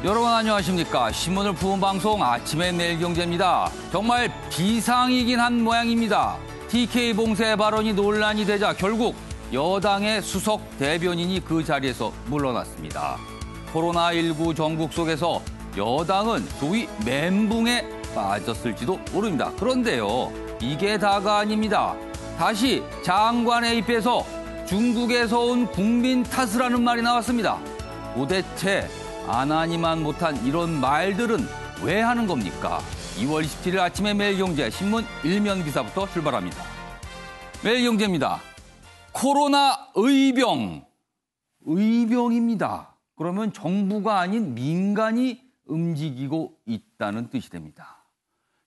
여러분 안녕하십니까. 신문을 푸는 방송 아침의 매일경제입니다. 정말 비상이긴 한 모양입니다. TK 봉쇄 발언이 논란이 되자 결국 여당의 수석 대변인이 그 자리에서 물러났습니다. 코로나19 전국 속에서 여당은 소위 멘붕에 빠졌을지도 모릅니다. 그런데요, 이게 다가 아닙니다. 다시 장관에 입해서 중국에서 온 국민 탓을 하는 말이 나왔습니다. 도대체 안 하니만 못한 이런 말들은 왜 하는 겁니까? 2월 27일 아침에 매일경제 신문 일면 기사부터 출발합니다. 매일경제입니다. 코로나 의병. 의병입니다. 그러면 정부가 아닌 민간이 움직이고 있다는 뜻이 됩니다.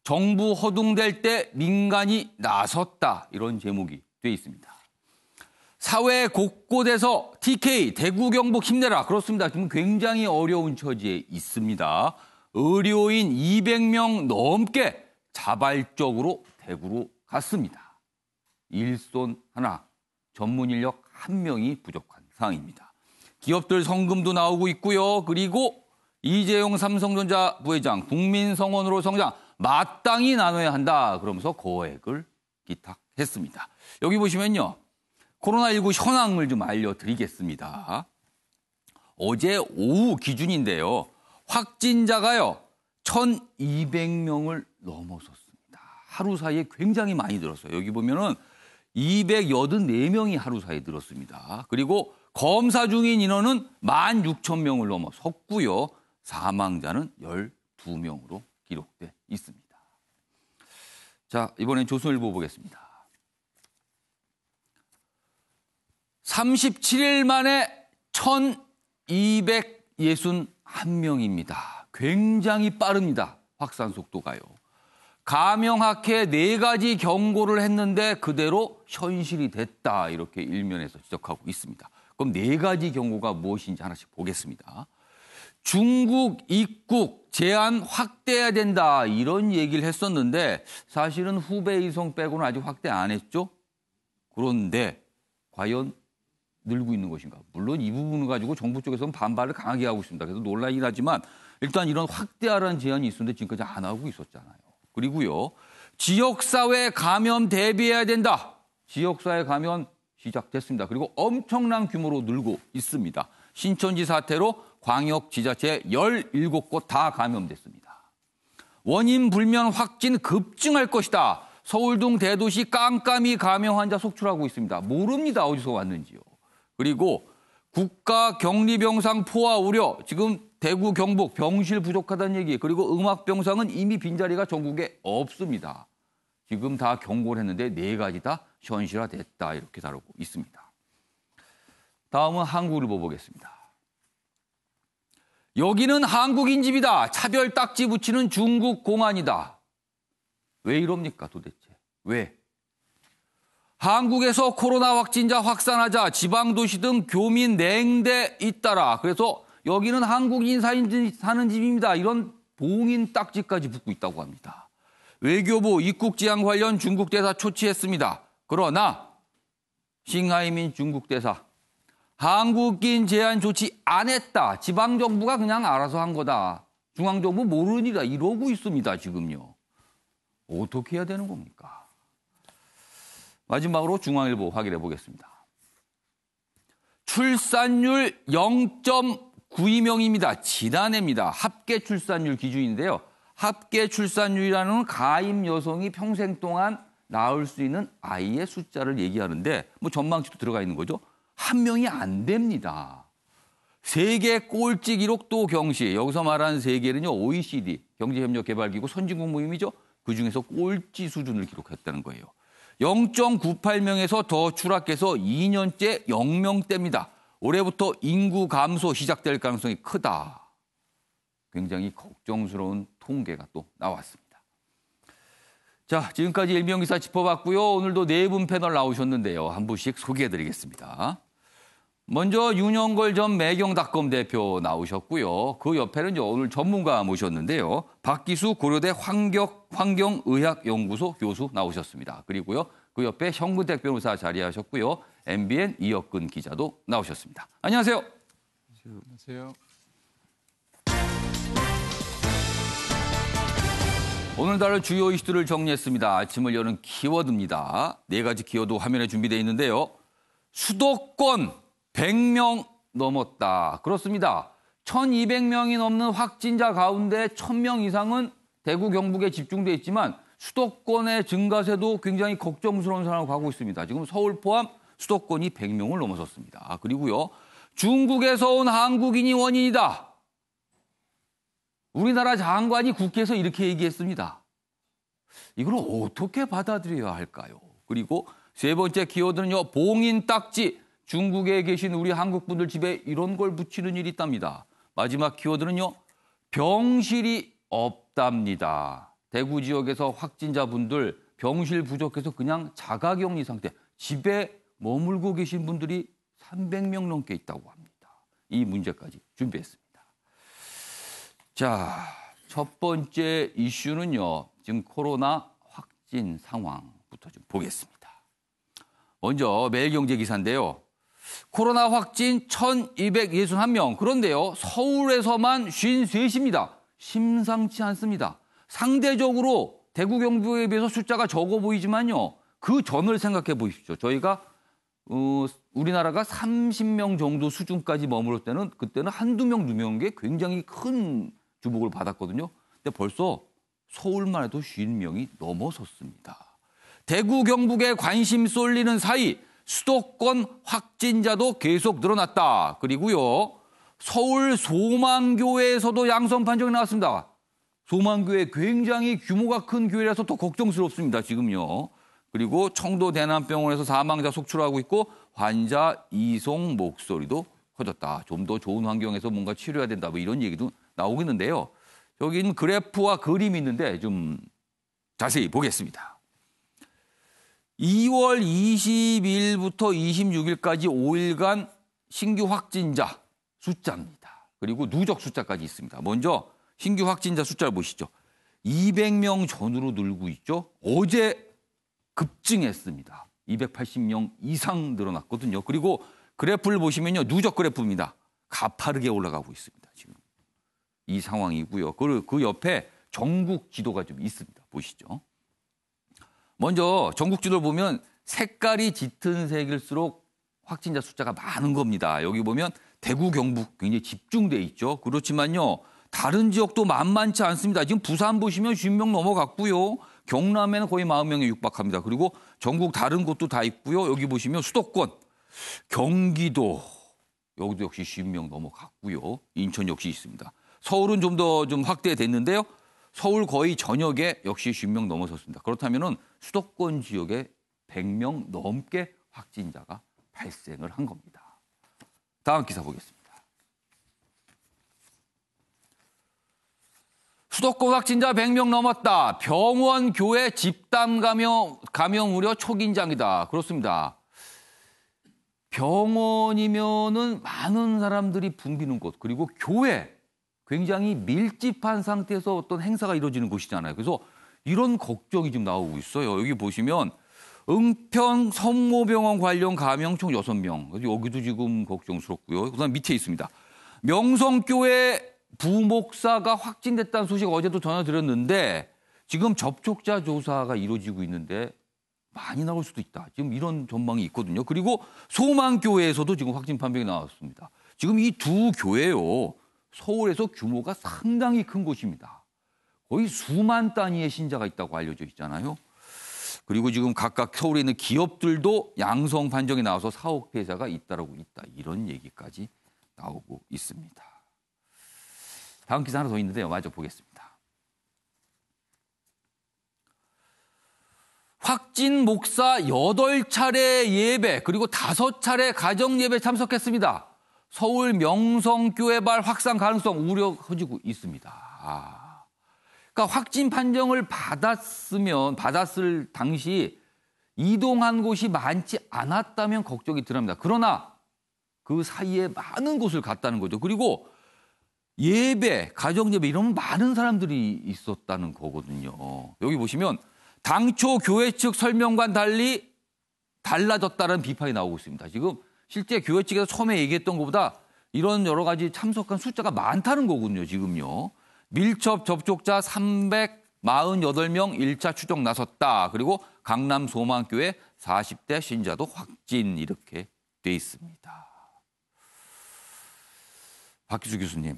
정부 허둥댈 때 민간이 나섰다. 이런 제목이 돼 있습니다. 사회 곳곳에서 TK, 대구, 경북 힘내라. 그렇습니다. 지금 굉장히 어려운 처지에 있습니다. 의료인 200명 넘게 자발적으로 대구로 갔습니다. 일손 하나, 전문 인력 1명이 부족한 상황입니다. 기업들 성금도 나오고 있고요. 그리고 이재용 삼성전자 부회장 국민성원으로 성장 마땅히 나눠야 한다. 그러면서 거액을 기탁했습니다. 여기 보시면요. 코로나19 현황을 좀 알려드리겠습니다. 어제 오후 기준인데요. 확진자가요. 1,200명을 넘어섰습니다. 하루 사이에 굉장히 많이 늘었어요. 여기 보면은 284명이 하루 사이에 늘었습니다. 그리고 검사 중인 인원은 16,000명을 넘어섰고요. 사망자는 12명으로 기록돼 있습니다. 자, 이번엔 조선일보 보겠습니다. 37일 만에 1,261명입니다. 굉장히 빠릅니다. 확산 속도가요. 감염학회 4가지 경고를 했는데 그대로 현실이 됐다. 이렇게 일면에서 지적하고 있습니다. 그럼 4가지 경고가 무엇인지 하나씩 보겠습니다. 중국 입국 제한 확대해야 된다. 이런 얘기를 했었는데 사실은 후베이 이성 빼고는 아직 확대 안 했죠. 그런데 과연 늘고 있는 것인가. 물론 이 부분을 가지고 정부 쪽에서는 반발을 강하게 하고 있습니다. 그래서 논란이긴 하지만 일단 이런 확대하라는 제안이 있었는데 지금까지 안 하고 있었잖아요. 그리고요. 지역사회 감염 대비해야 된다. 지역사회 감염 시작됐습니다. 그리고 엄청난 규모로 늘고 있습니다. 신천지 사태로 광역지자체 17곳 다 감염됐습니다. 원인 불명 확진 급증할 것이다. 서울 등 대도시 깜깜이 감염 환자 속출하고 있습니다. 모릅니다. 어디서 왔는지요. 그리고 국가 격리병상 포화 우려. 지금 대구, 경북 병실 부족하다는 얘기. 그리고 음압병상은 이미 빈자리가 전국에 없습니다. 지금 다 경고를 했는데 4가지 다 현실화됐다. 이렇게 다루고 있습니다. 다음은 한국일보 보겠습니다. 여기는 한국인 집이다. 차별 딱지 붙이는 중국 공안이다. 왜 이럽니까 도대체? 왜? 한국에서 코로나 확진자 확산하자 지방도시 등 교민 냉대 잇따라. 그래서 여기는 한국인 사는 집입니다. 이런 봉인 딱지까지 붙고 있다고 합니다. 외교부 입국 제한 관련 중국 대사 초치했습니다. 그러나 싱하이민 중국 대사 한국인 제한 조치 안 했다. 지방정부가 그냥 알아서 한 거다. 중앙정부 모르니라 이러고 있습니다. 지금요. 어떻게 해야 되는 겁니까? 마지막으로 중앙일보 확인해 보겠습니다. 출산율 0.92명입니다. 지난해입니다. 합계 출산율 기준인데요. 합계 출산율이라는 가임 여성이 평생 동안 낳을 수 있는 아이의 숫자를 얘기하는데 뭐 전망치도 들어가 있는 거죠. 1명이 안 됩니다. 세계 꼴찌 기록도 경시. 여기서 말하는 세계는요. OECD, 경제협력개발기구 선진국 모임이죠. 그중에서 꼴찌 수준을 기록했다는 거예요. 0.98명에서 더 추락해서 2년째 0명대입니다. 올해부터 인구 감소 시작될 가능성이 크다. 굉장히 걱정스러운 통계가 또 나왔습니다. 자, 지금까지 일명기사 짚어봤고요. 오늘도 4분 패널 나오셨는데요. 한 분씩 소개해드리겠습니다. 먼저 윤영걸 전 매경닷컴 대표 나오셨고요. 그 옆에는 오늘 전문가 모셨는데요. 박기수 고려대 환경의학연구소 교수 나오셨습니다. 그리고요. 그 옆에 현근택 변호사 자리하셨고요. MBN 이혁근 기자도 나오셨습니다. 안녕하세요. 안녕하세요. 오늘 다룰 주요 이슈들을 정리했습니다. 아침을 여는 키워드입니다. 4가지 키워드 화면에 준비되어 있는데요. 수도권 100명 넘었다. 그렇습니다. 1,200명이 넘는 확진자 가운데 1,000명 이상은 대구, 경북에 집중돼 있지만 수도권의 증가세도 굉장히 걱정스러운 상황으로 가고 있습니다. 지금 서울 포함 수도권이 100명을 넘어섰습니다. 그리고요. 중국에서 온 한국인이 원인이다. 우리나라 장관이 국회에서 이렇게 얘기했습니다. 이걸 어떻게 받아들여야 할까요? 그리고 세 번째 키워드는요. 봉인 딱지. 중국에 계신 우리 한국분들 집에 이런 걸 붙이는 일이 있답니다. 마지막 키워드는요. 병실이 없답니다. 대구 지역에서 확진자분들 병실 부족해서 그냥 자가격리 상태, 집에 머물고 계신 분들이 300명 넘게 있다고 합니다. 이 문제까지 준비했습니다. 자, 첫 번째 이슈는요. 지금 코로나 확진 상황부터 좀 보겠습니다. 먼저 매일경제 기사인데요. 코로나 확진 1,261명. 그런데요. 서울에서만 53입니다. 심상치 않습니다. 상대적으로 대구 경북에 비해서 숫자가 적어 보이지만요. 그 전을 생각해 보십시오. 저희가 우리나라가 30명 정도 수준까지 머물을 때는 그때는 한두 명, 두 명인 게 굉장히 큰 주목을 받았거든요. 근데 벌써 서울만 해도 50명이 넘어섰습니다. 대구 경북에 관심 쏠리는 사이 수도권 확진자도 계속 늘어났다. 그리고요. 서울 소망교회에서도 양성 판정이 나왔습니다. 소망교회 굉장히 규모가 큰 교회라서 더 걱정스럽습니다. 지금요. 그리고 청도 대남병원에서 사망자 속출하고 있고 환자 이송 목소리도 커졌다. 좀 더 좋은 환경에서 뭔가 치료해야 된다. 뭐 이런 얘기도 나오고 있는데요. 여기는 그래프와 그림이 있는데 좀 자세히 보겠습니다. 2월 20일부터 26일까지 5일간 신규 확진자 숫자입니다. 그리고 누적 숫자까지 있습니다. 먼저 신규 확진자 숫자를 보시죠. 200명 전후로 늘고 있죠. 어제 급증했습니다. 280명 이상 늘어났거든요. 그리고 그래프를 보시면요. 누적 그래프입니다. 가파르게 올라가고 있습니다. 지금 이 상황이고요. 그 옆에 전국 지도가 좀 있습니다. 보시죠. 먼저 전국 지도를 보면 색깔이 짙은 색일수록 확진자 숫자가 많은 겁니다. 여기 보면 대구, 경북 굉장히 집중돼 있죠. 그렇지만요. 다른 지역도 만만치 않습니다. 지금 부산 보시면 50명 넘어갔고요. 경남에는 거의 40명에 육박합니다. 그리고 전국 다른 곳도 다 있고요. 여기 보시면 수도권, 경기도 여기도 역시 50명 넘어갔고요. 인천 역시 있습니다. 서울은 좀 더 좀 확대됐는데요. 서울 거의 전역에 역시 50명 넘어섰습니다. 그렇다면 수도권 지역에 100명 넘게 확진자가 발생을 한 겁니다. 다음 기사 보겠습니다. 수도권 확진자 100명 넘었다. 병원, 교회, 집단 감염 우려 초긴장이다. 그렇습니다. 병원이면은 많은 사람들이 붐비는 곳, 그리고 교회, 굉장히 밀집한 상태에서 어떤 행사가 이루어지는 곳이잖아요. 그래서 이런 걱정이 지금 나오고 있어요. 여기 보시면 은평 성모병원 관련 감염 총 6명. 여기도 지금 걱정스럽고요. 그다음 밑에 있습니다. 명성교회 부목사가 확진됐다는 소식 어제도 전해드렸는데 지금 접촉자 조사가 이루어지고 있는데 많이 나올 수도 있다. 지금 이런 전망이 있거든요. 그리고 소망교회에서도 지금 확진 판명이 나왔습니다. 지금 이 두 교회요. 서울에서 규모가 상당히 큰 곳입니다. 거의 수만 단위의 신자가 있다고 알려져 있잖아요. 그리고 지금 각각 서울에 있는 기업들도 양성 판정이 나와서 사업 폐쇄가 잇따르고 있다. 이런 얘기까지 나오고 있습니다. 다음 기사 하나 더 있는데요. 마저 보겠습니다. 확진 목사 8차례 예배 그리고 5차례 가정 예배 참석했습니다. 서울 명성교회발 확산 가능성 우려 커지고 있습니다. 그러니까 확진 판정을 받았을 당시 이동한 곳이 많지 않았다면 걱정이 덜합니다. 그러나 그 사이에 많은 곳을 갔다는 거죠. 그리고 예배, 가정 예배 이러면 많은 사람들이 있었다는 거거든요. 여기 보시면 당초 교회 측 설명과는 달리 달라졌다는 비판이 나오고 있습니다. 지금 실제 교회 측에서 처음에 얘기했던 것보다 이런 여러 가지 참석한 숫자가 많다는 거군요, 지금요. 밀접 접촉자 48명 1차 추적 나섰다. 그리고 강남 소망교회 40대 신자도 확진 이렇게 돼 있습니다. 박기수 교수님,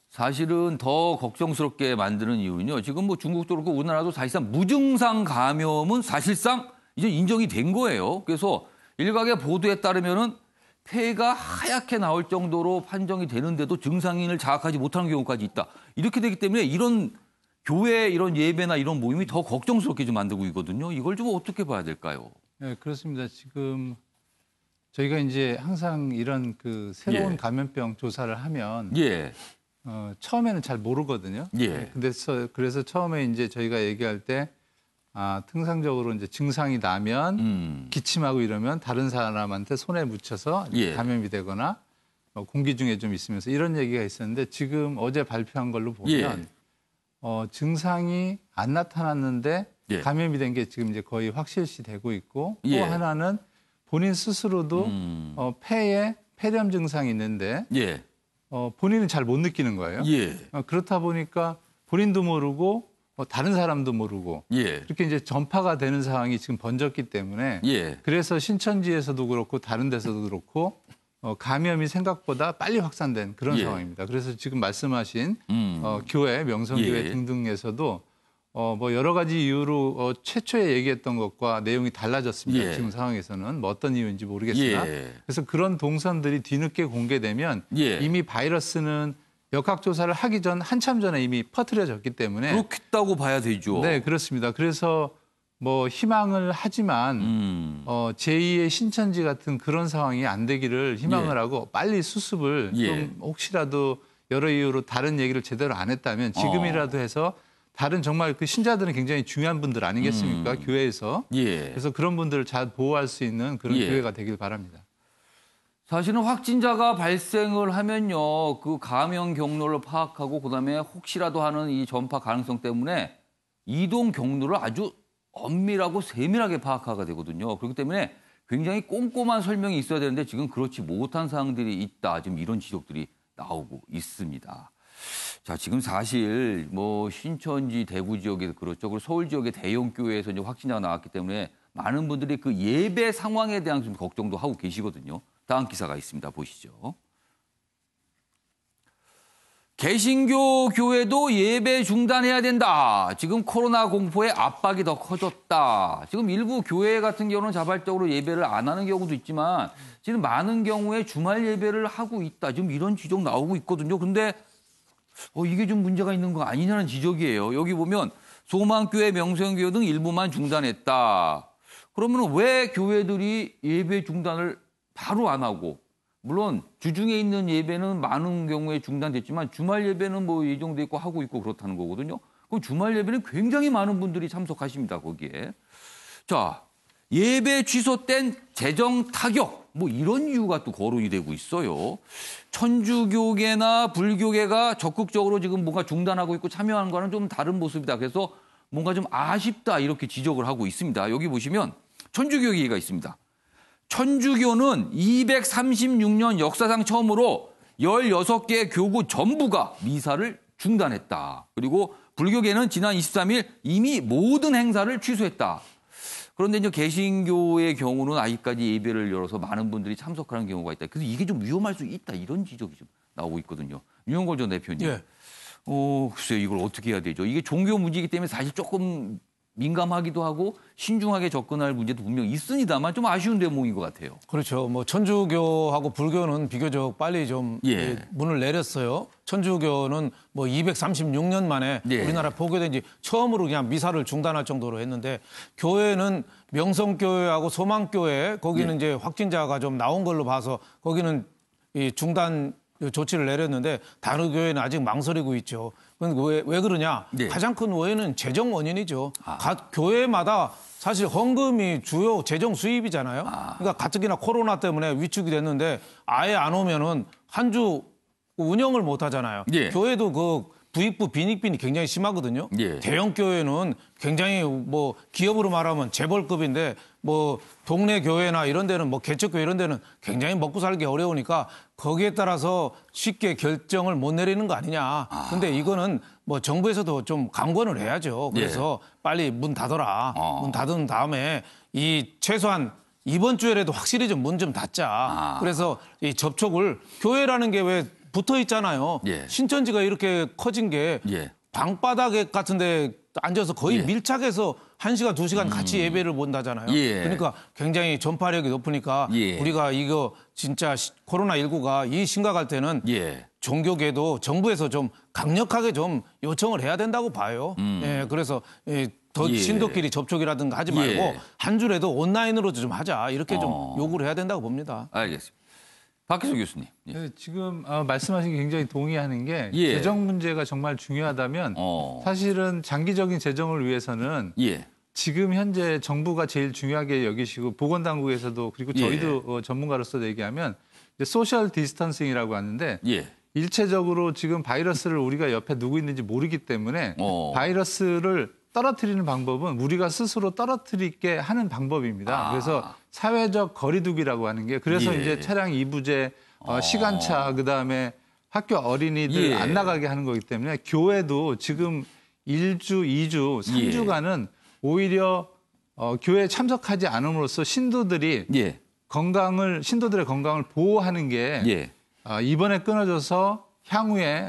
사실은 더 걱정스럽게 만드는 이유는요. 지금 뭐 중국도 그렇고 우리나라도 사실상 무증상 감염은 사실상 이제 인정이 된 거예요. 그래서 일각의 보도에 따르면은 폐가 하얗게 나올 정도로 판정이 되는데도 증상인을 자각하지 못하는 경우까지 있다. 이렇게 되기 때문에 이런 교회 이런 예배나 이런 모임이 더 걱정스럽게 좀 만들고 있거든요. 이걸 좀 어떻게 봐야 될까요? 네, 그렇습니다. 지금 저희가 이제 항상 이런 그 새로운 예. 감염병 조사를 하면 예. 처음에는 잘 모르거든요. 예. 그래서 처음에 이제 저희가 얘기할 때 통상적으로 이제 증상이 나면 기침하고 이러면 다른 사람한테 손에 묻혀서 예. 감염이 되거나 공기 중에 좀 있으면서 이런 얘기가 있었는데 지금 어제 발표한 걸로 보면 증상이 안 나타났는데 예. 감염이 된 게 지금 이제 거의 확실시 되고 있고 예. 또 하나는 본인 스스로도 폐에 폐렴 증상이 있는데 예. 본인은 잘 못 느끼는 거예요. 예. 그렇다 보니까 본인도 모르고 다른 사람도 모르고 예. 이렇게 이제 전파가 되는 상황이 지금 번졌기 때문에 예. 그래서 신천지에서도 그렇고 다른 데서도 그렇고 감염이 생각보다 빨리 확산된 그런 예. 상황입니다. 그래서 지금 말씀하신 교회, 명성교회 예. 등등에서도 뭐 여러 가지 이유로 최초에 얘기했던 것과 내용이 달라졌습니다. 예. 지금 상황에서는 뭐 어떤 이유인지 모르겠으나 예. 그래서 그런 동선들이 뒤늦게 공개되면 예. 이미 바이러스는 역학조사를 하기 전 한참 전에 이미 퍼뜨려졌기 때문에 그렇다고 봐야 되죠. 네, 그렇습니다. 그래서 뭐 희망을 하지만 제2의 신천지 같은 그런 상황이 안 되기를 희망을 예. 하고 빨리 수습을 예. 좀 혹시라도 여러 이유로 다른 얘기를 제대로 안 했다면 지금이라도 해서 다른 정말 그 신자들은 굉장히 중요한 분들 아니겠습니까? 교회에서. 예. 그래서 그런 분들을 잘 보호할 수 있는 그런 예. 교회가 되길 바랍니다. 사실은 확진자가 발생을 하면요, 그 감염 경로를 파악하고 그다음에 혹시라도 하는 이 전파 가능성 때문에 이동 경로를 아주 엄밀하고 세밀하게 파악하게 되거든요. 그렇기 때문에 굉장히 꼼꼼한 설명이 있어야 되는데 지금 그렇지 못한 사항들이 있다. 지금 이런 지적들이 나오고 있습니다. 자, 지금 사실 뭐 신천지 대구 지역에서 그렇죠. 그리고 서울 지역의 대형 교회에서 이제 확진자가 나왔기 때문에 많은 분들이 그 예배 상황에 대한 좀 걱정도 하고 계시거든요. 다음 기사가 있습니다. 보시죠. 개신교 교회도 예배 중단해야 된다. 지금 코로나 공포에 압박이 더 커졌다. 지금 일부 교회 같은 경우는 자발적으로 예배를 안 하는 경우도 있지만 지금 많은 경우에 주말 예배를 하고 있다. 지금 이런 지적 나오고 있거든요. 근데 이게 좀 문제가 있는 거 아니냐는 지적이에요. 여기 보면 소망교회, 명성교회 등 일부만 중단했다. 그러면 왜 교회들이 예배 중단을 바로 안 하고, 물론 주중에 있는 예배는 많은 경우에 중단됐지만 주말 예배는 뭐 예정돼 있고 하고 있고 그렇다는 거거든요. 그럼 주말 예배는 굉장히 많은 분들이 참석하십니다, 거기에. 자, 예배 취소된 재정 타격, 뭐 이런 이유가 또 거론이 되고 있어요. 천주교계나 불교계가 적극적으로 지금 뭔가 중단하고 있고 참여하는 거는 좀 다른 모습이다. 그래서 뭔가 좀 아쉽다 이렇게 지적을 하고 있습니다. 여기 보시면 천주교 얘기가 있습니다. 천주교는 236년 역사상 처음으로 16개 교구 전부가 미사를 중단했다. 그리고 불교계는 지난 23일 이미 모든 행사를 취소했다. 그런데 이제 개신교의 경우는 아직까지 예배를 열어서 많은 분들이 참석하는 경우가 있다. 그래서 이게 좀 위험할 수 있다. 이런 지적이 좀 나오고 있거든요. 윤영걸 전 대표님. 예. 글쎄요. 이걸 어떻게 해야 되죠? 이게 종교 문제이기 때문에 사실 조금 민감하기도 하고 신중하게 접근할 문제도 분명히 있습니다만 좀 아쉬운 대목인 것 같아요. 그렇죠. 뭐 천주교하고 불교는 비교적 빨리 좀 예. 문을 내렸어요. 천주교는 뭐 236년 만에 예. 우리나라 포교된 지 처음으로 그냥 미사를 중단할 정도로 했는데 교회는 명성교회하고 소망교회 거기는 예. 이제 확진자가 좀 나온 걸로 봐서 거기는 이 중단 조치를 내렸는데 다른 교회는 아직 망설이고 있죠. 왜 그러냐? 네. 가장 큰 원인은 재정 원인이죠. 각 교회마다 사실 헌금이 주요 재정 수입이잖아요. 그러니까 가뜩이나 코로나 때문에 위축이 됐는데 아예 안 오면은 한 주 운영을 못 하잖아요. 예. 교회도 그 부익부 빈익빈이 굉장히 심하거든요. 예. 대형 교회는 굉장히 뭐 기업으로 말하면 재벌급인데 뭐 동네 교회나 이런 데는 뭐 개척교회 이런 데는 굉장히 먹고 살기 어려우니까 거기에 따라서 쉽게 결정을 못 내리는 거 아니냐. 근데 이거는 뭐 정부에서도 좀 강권을 해야죠. 그래서 빨리 문 닫아라. 문 닫은 다음에 이 최소한 이번 주에라도 확실히 좀 문 좀 닫자. 그래서 이 접촉을 교회라는 게 왜 붙어 있잖아요. 예. 신천지가 이렇게 커진 게 예. 방바닥 같은데 앉아서 거의 예. 밀착해서 1시간, 2시간 같이 예배를 본다잖아요. 예. 그러니까 굉장히 전파력이 높으니까 예. 우리가 이거 진짜 코로나19가 이 심각할 때는 예. 종교계도 정부에서 좀 강력하게 좀 요청을 해야 된다고 봐요. 예, 그래서 더 예. 신도끼리 접촉이라든가 하지 말고 예. 한 줄에도 온라인으로 좀 하자. 이렇게 좀 요구를 해야 된다고 봅니다. 알겠습니다. 박희수 교수님. 예. 네, 지금 말씀하신 게 굉장히 동의하는 게 예. 재정 문제가 정말 중요하다면 사실은 장기적인 재정을 위해서는 예. 지금 현재 정부가 제일 중요하게 여기시고 보건당국에서도 그리고 저희도 전문가로서 얘기하면 이제 소셜 디스턴싱이라고 하는데 예. 일체적으로 지금 바이러스를 우리가 옆에 누구 있는지 모르기 때문에 바이러스를 떨어뜨리는 방법은 우리가 스스로 떨어뜨리게 하는 방법입니다. 그래서 사회적 거리두기라고 하는 게 그래서 예. 이제 차량 이부제, 시간차, 그다음에 학교 어린이들 예. 안 나가게 하는 거기 때문에 교회도 지금 1주, 2주, 3주간은 오히려 교회에 참석하지 않음으로써 신도들이 예. 신도들의 건강을 보호하는 게 예. 이번에 끊어져서 향후에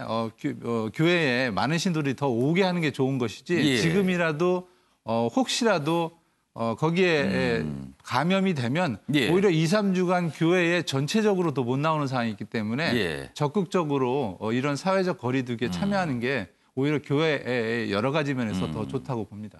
교회에 많은 신도들이 더 오게 하는 게 좋은 것이지 예. 지금이라도 혹시라도 거기에 감염이 되면 예. 오히려 2, 3주간 교회에 전체적으로 더 못 나오는 상황이 있기 때문에 예. 적극적으로 이런 사회적 거리두기에 참여하는 게 오히려 교회의 여러 가지 면에서 더 좋다고 봅니다.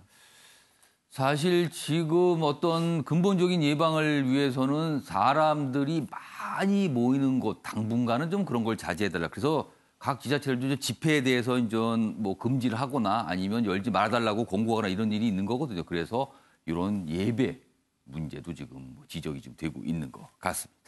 사실 지금 어떤 근본적인 예방을 위해서는 사람들이 많이 모이는 곳 당분간은 좀 그런 걸 자제해달라. 그래서 각 지자체들도 집회에 대해서 이전 뭐 금지를 하거나 아니면 열지 말아달라고 권고하거나 이런 일이 있는 거거든요. 그래서 이런 예배 문제도 지금 지적이 좀 되고 있는 것 같습니다.